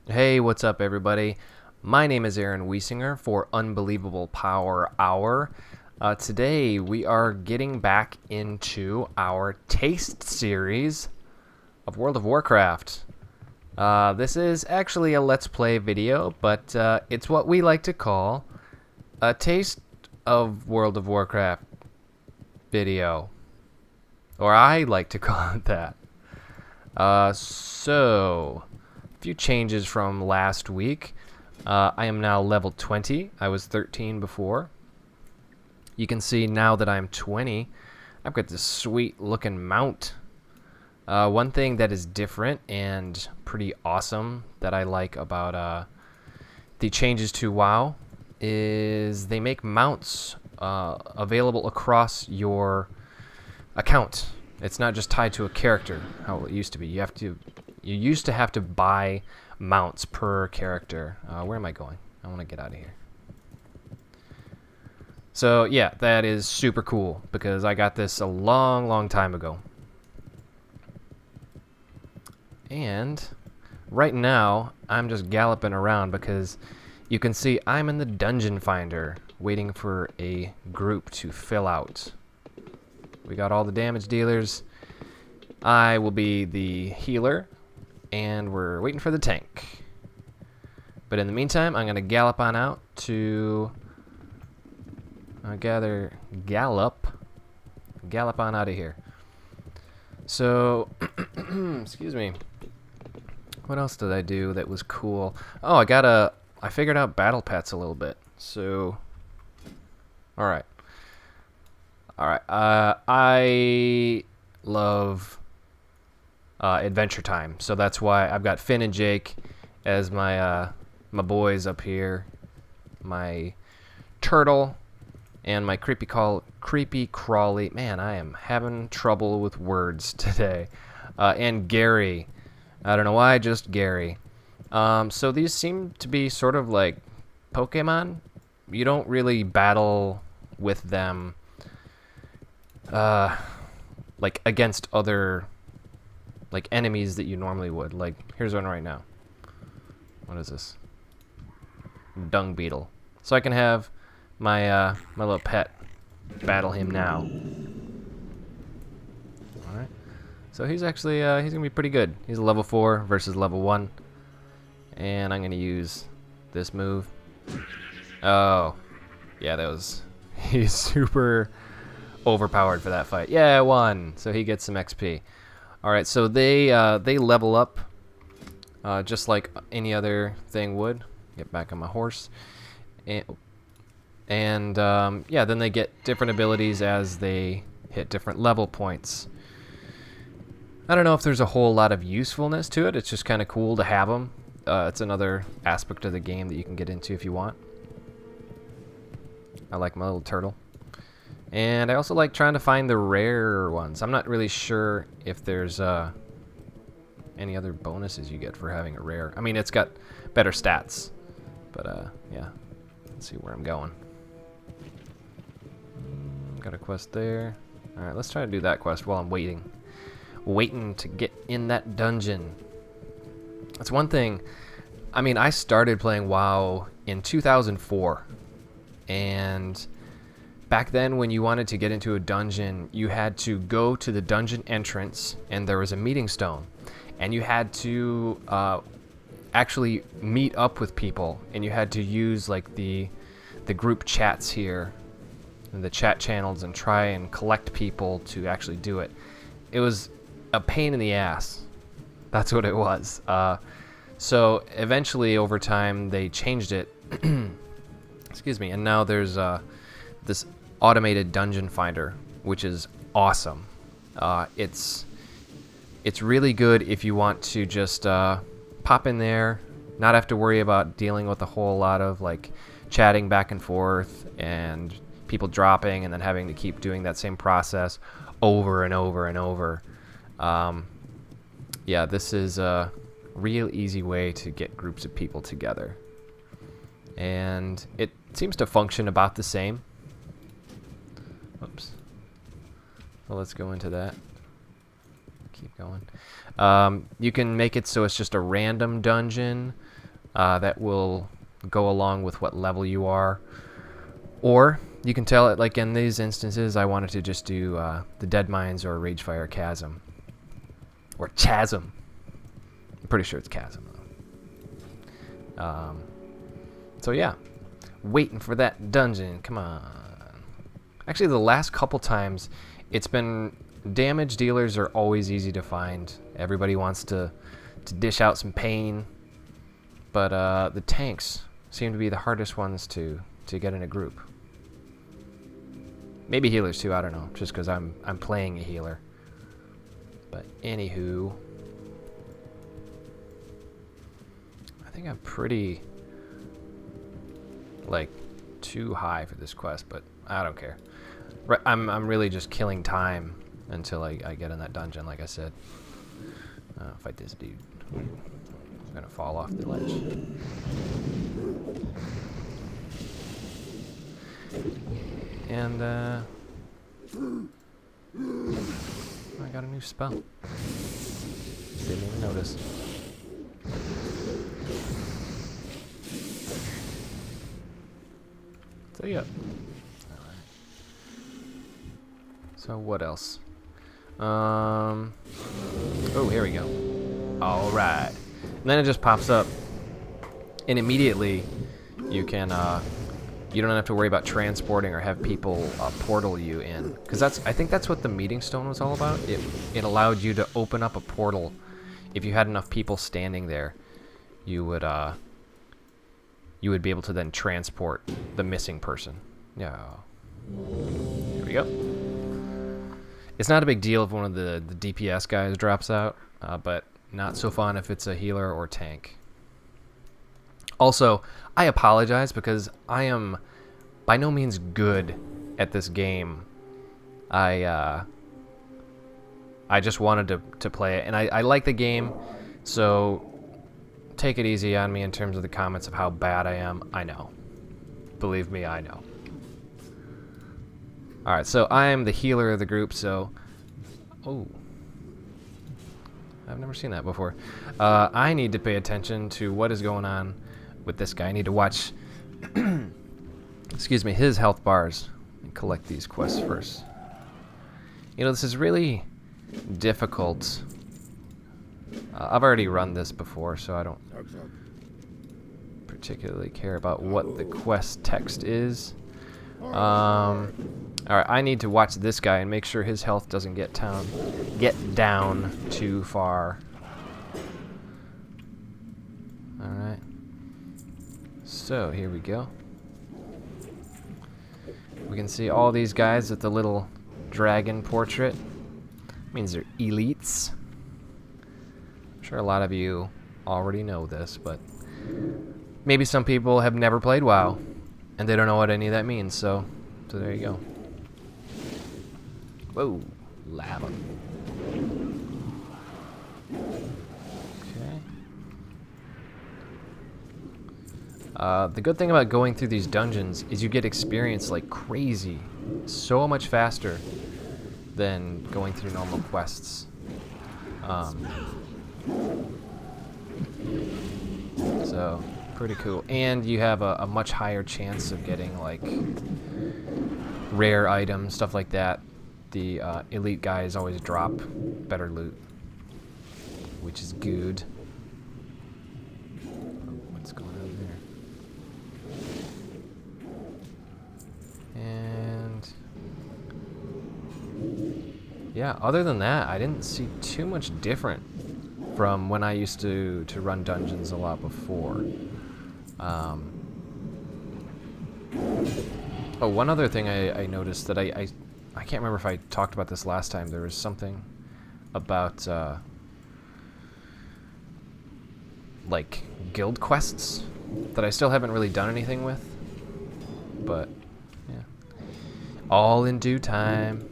Hey, what's up, everybody? My name is Aaron Wiesinger for Unbelievable Power Hour. Today, we are getting back into our Taste series of World of Warcraft. This is actually a Let's Play video, but it's what we like to call a Taste of World of Warcraft video. Or I like to call it that. So, a few changes from last week. I am now level 20. I was 13 before. You can see now that I'm 20, I've got this sweet looking mount. One thing that is different and pretty awesome that I like about the changes to WoW is they make mounts available across your account. It's not just tied to a character, how it used to be. You used to have to buy mounts per character. Where am I going? I want to get out of here. So yeah, that is super cool because I got this a long time ago. And right now, I'm just galloping around because you can see I'm in the dungeon finder waiting for a group to fill out. We got all the damage dealers. I will be the healer, and we're waiting for the tank. But in the meantime, I'm going to gallop on out to gallop on out of here. So, excuse me. What else did I do that was cool? Oh, I figured out battle pets a little bit. So, all right. I love Adventure Time, so that's why I've got Finn and Jake as my my boys up here, my turtle, and my creepy crawly. Man, I am having trouble with words today. And Gary, I don't know why, just Gary. So these seem to be sort of like Pokemon. You don't really battle with them like against other like enemies that you normally would. Like here's one right now. What is this? Dung beetle. So I can have my my little pet battle him now. All right. So he's actually he's gonna be pretty good. He's a level 4 versus level 1, and I'm gonna use this move. Oh, yeah, that was he's super overpowered for that fight. Yeah, I won. So he gets some XP. All right, so they level up just like any other thing would. Get back on my horse, and yeah, then they get different abilities as they hit different level points. I don't know if there's a whole lot of usefulness to it. It's just kind of cool to have them. It's another aspect of the game that you can get into if you want. I like my little turtle. And I also like trying to find the rare ones. I'm not really sure if there's any other bonuses you get for having a rare. I mean, it's got better stats. But, yeah. Let's see where I'm going. Got a quest there. Alright, let's try to do that quest while I'm waiting. Waiting to get in that dungeon. That's one thing. I mean, I started playing WoW in 2004. And back then, when you wanted to get into a dungeon, you had to go to the dungeon entrance, and there was a meeting stone. And you had to actually meet up with people, and you had to use like the group chats here, and the chat channels, and try and collect people to actually do it. It was a pain in the ass. That's what it was. So eventually, over time, they changed it. Excuse me. And now there's this automated dungeon finder, which is awesome. It's really good if you want to just pop in there, not have to worry about dealing with a whole lot of like chatting back and forth and people dropping and then having to keep doing that same process over and over and over. Yeah, this is a real easy way to get groups of people together. And it seems to function about the same. Oops. Well, let's go into that. Keep going. You can make it so it's just a random dungeon that will go along with what level you are. Or you can tell it, like in these instances, I wanted to just do the Dead Mines or Ragefire Chasm. Or Chasm. I'm pretty sure it's Chasm. So yeah, waiting for that dungeon. Come on. Actually, the last couple times, it's been damage dealers are always easy to find. Everybody wants to dish out some pain, but the tanks seem to be the hardest ones to get in a group. Maybe healers too. I don't know. Just because I'm playing a healer. But anywho, I think I'm pretty like too high for this quest, but I don't care. I'm really just killing time until I get in that dungeon, like I said. Fight this dude. I'm gonna fall off the ledge. And I got a new spell. Didn't even notice. So yeah. Alright. So what else? Oh, here we go. Alright. And then it just pops up. And immediately you can you don't have to worry about transporting or have people portal you in. Because I think that's what the meeting stone was all about. It allowed you to open up a portal. If you had enough people standing there, you would be able to then transport the missing person. Yeah. Here we go. It's not a big deal if one of the DPS guys drops out, but not so fun if it's a healer or tank. Also, I apologize because I am by no means good at this game. I just wanted to play it, and I like the game, so take it easy on me in terms of the comments of how bad I am. I know. Believe me, I know. Alright, so I am the healer of the group, so... Oh. I've never seen that before. I need to pay attention to what is going on with this guy. I need to watch... excuse me, his health bars. And collect these quests first. You know, this is really difficult. I've already run this before, so I don't particularly care about what the quest text is. Alright, I need to watch this guy and make sure his health doesn't get down too far. Alright. So, here we go. We can see all these guys with the little dragon portrait. Means they're elites. I'm sure a lot of you already know this, but maybe some people have never played WoW and they don't know what any of that means, so there you go. Whoa, lava. Okay. The good thing about going through these dungeons is you get experience like crazy, so much faster than going through normal quests. So, pretty cool. And you have a much higher chance of getting, like, rare items, stuff like that. The elite guys always drop better loot, which is good. What's going on there? And... yeah, other than that, I didn't see too much different from when I used to run dungeons a lot before. Oh, one other thing I noticed that I can't remember if I talked about this last time. There was something about like guild quests that I still haven't really done anything with, but yeah, all in due time.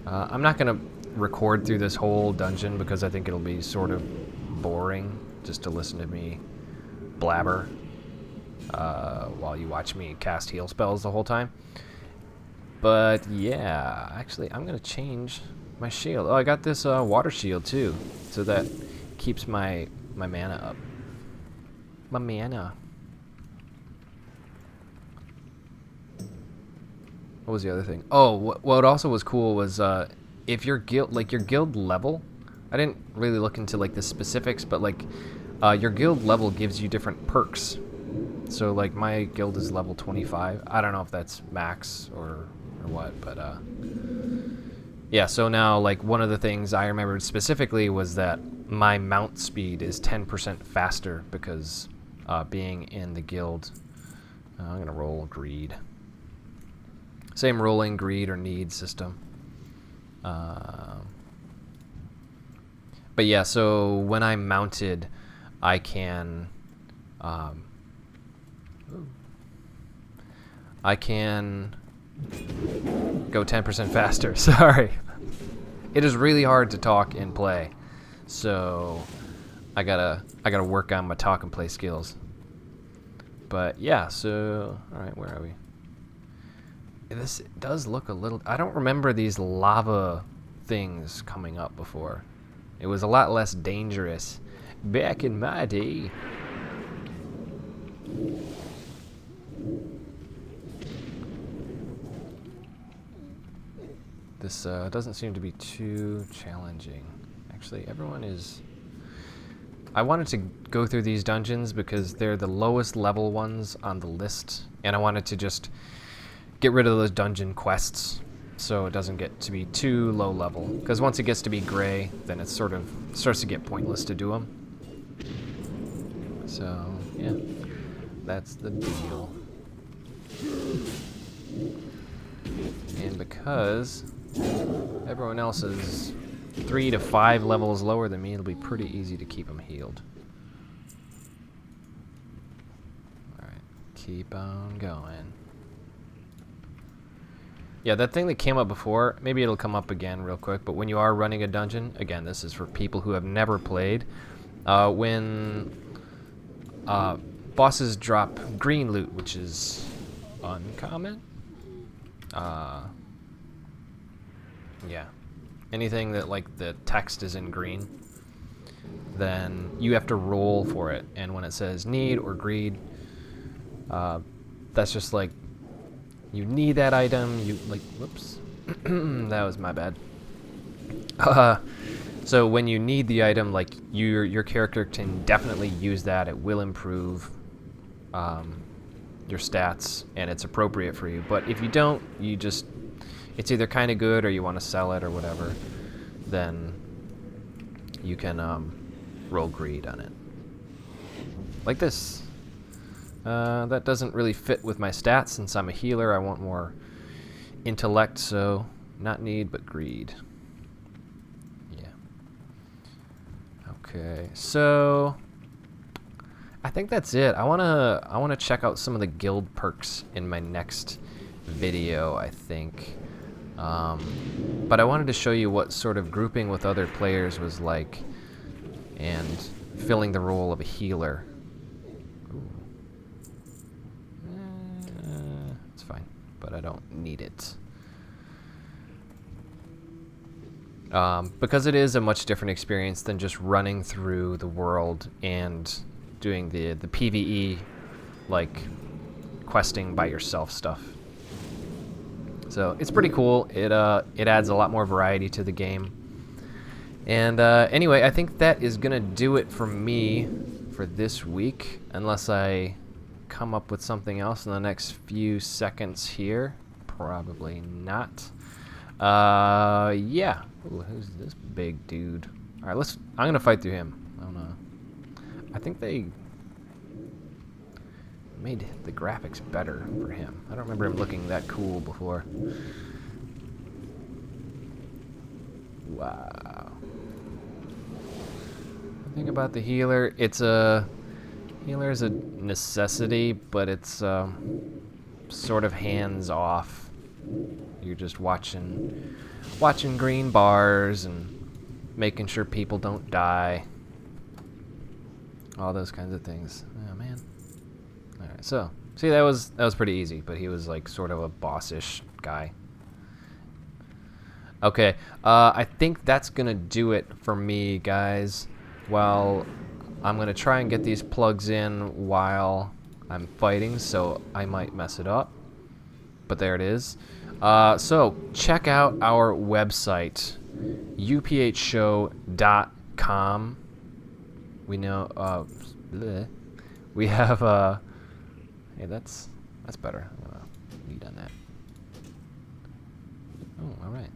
I'm not going to record through this whole dungeon because I think it'll be sort of boring just to listen to me blabber while you watch me cast heal spells the whole time. But yeah, actually, I'm gonna change my shield. Oh, I got this water shield too, so that keeps my mana up. My mana. What was the other thing? Oh, what also was cool was if your guild level. I didn't really look into like the specifics, but like your guild level gives you different perks. So like my guild is level 25. I don't know if that's max or what, but yeah. So now like one of the things I remembered specifically was that my mount speed is 10% faster because being in the guild. I'm gonna roll greed. Same rolling greed or need system. But yeah, so when I'm mounted, I can go 10% faster. Sorry. It is really hard to talk and play. So I gotta work on my talk and play skills. But yeah, so alright, where are we? This does look a little... I don't remember these lava things coming up before. It was a lot less dangerous back in my day. This doesn't seem to be too challenging. Actually, everyone is... I wanted to go through these dungeons because they're the lowest level ones on the list, and I wanted to just get rid of those dungeon quests so it doesn't get to be too low level. Because once it gets to be gray, then it sort of starts to get pointless to do them. So, yeah, that's the deal. And because everyone else is 3 to 5 levels lower than me, it'll be pretty easy to keep them healed. Alright, keep on going. Yeah, that thing that came up before, maybe it'll come up again real quick, but when you are running a dungeon, again, this is for people who have never played, when bosses drop green loot, which is uncommon, yeah, anything that like the text is in green, then you have to roll for it, and when it says need or greed, that's just like, you need that item, you, like, whoops, that was my bad. So when you need the item, like, your character can definitely use that. It will improve your stats, and it's appropriate for you. But if you don't, you just, it's either kind of good or you want to sell it or whatever, then you can roll greed on it. Like this. That doesn't really fit with my stats. Since I'm a healer, I want more intellect, so not need, but greed. Yeah. Okay, so I think that's it. I wanna check out some of the guild perks in my next video, I think. But I wanted to show you what sort of grouping with other players was like, and filling the role of a healer. It's fine, but I don't need it. Because it is a much different experience than just running through the world and doing the PvE, like, questing by yourself stuff. So it's pretty cool. It adds a lot more variety to the game. And anyway, I think that is gonna do it for me for this week, unless I come up with something else in the next few seconds here. Probably not. Yeah. Ooh, who's this big dude? All right, I'm gonna fight through him. I don't know. I think they made the graphics better for him. I don't remember him looking that cool before. Wow. The thing about the healer, healer is a necessity, but it's sort of hands off. You're just watching green bars and making sure people don't die. All those kinds of things. Oh man. All right, so see, that was pretty easy, but he was like sort of a bossish guy. Okay, I think that's gonna do it for me, guys. Well, I'm gonna try and get these plugs in while I'm fighting, so I might mess it up. But there it is. So check out our website, uphshow.com. We know, we have, hey, that's better. I'm gonna lead on that. Oh, all right.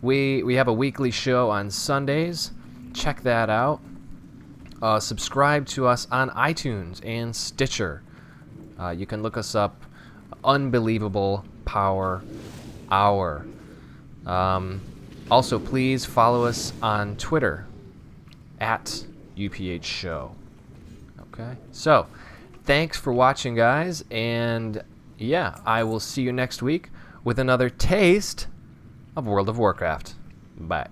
We have a weekly show on Sundays. Check that out. Subscribe to us on iTunes and Stitcher. You can look us up. Unbelievable Power Hour. Also, please follow us on Twitter at UPH Show. Okay. So, thanks for watching, guys, and yeah, I will see you next week with another taste of World of Warcraft. Bye.